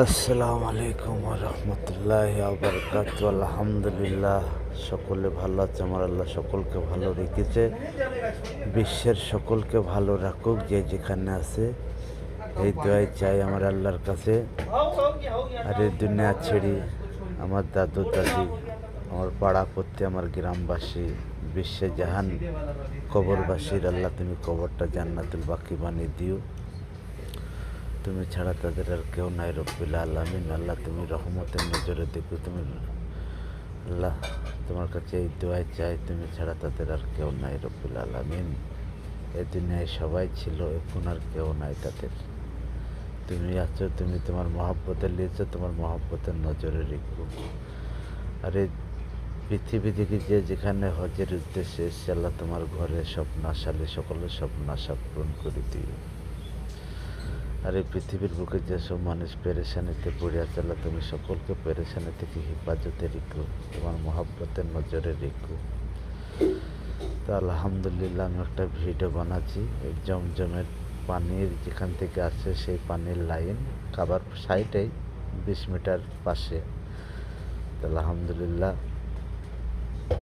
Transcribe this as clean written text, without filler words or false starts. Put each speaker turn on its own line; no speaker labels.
আসসালামু আলাইকুম রহমতুল্লাহ বারকাত। আলহামদুলিল্লাহ, সকলে ভালো আছে। আমার আল্লাহ সকলকে ভালো রেখেছে, বিশ্বের সকলকে ভালো রাখুক যে যেখানে আছে। এই দোয়াই চাই আমার আল্লাহর কাছে। আর এই দুনিয়া ছেড়ে আমার দাদু দাদি, আমার পাড়া পড়তে, আমার গ্রামবাসী, বিশ্বে জাহান কবরবাসীর আল্লাহ তুমি কবরটা জান্নাতুল বাকি বানিয়ে দিও। তুমি ছাড়া তাদের আর কেউ নাই রব্বুল আলামিন। আল্লাহ তুমি রহমতের নজরে দেখো। তুমি আল্লাহ, তোমার কাছে এই দোয়াই চাই, তুমি ছাড়া তাদের আর কেউ নাই রব্বুল আলামিন। এই দুনিয়ায় সবাই ছিল, এখন আর কেউ নাই তাদের। তুমি আছো, তুমি তোমার মহব্বতে লিয়েছো, তোমার মহব্বতের নজরে রেখো। আর এই পৃথিবী থেকে যে যেখানে হজের উদ্দেশ্যে এসছে, আল্লাহ তোমার ঘরে স্বপ্ন আশালে সকলের স্বপ্ন আশা পূরণ করে দিও। আর এই পৃথিবীর বুকে যেসব মানুষ পেরেশানিতে পড়ে আছে, আল্লাহ তুমি সকলকে পেরেশানি থেকে হেফাজতে রেখো, তোমার মহব্বতের নজরে রেখো। তো আলহামদুলিল্লাহ, আমি একটা ভিডিও বানাচ্ছি। এই জমজমের পানির যেখান থেকে আসে, সেই পানির লাইন খাবার সাইডেই 20 মিটার পাশে। তো আলহামদুলিল্লাহ,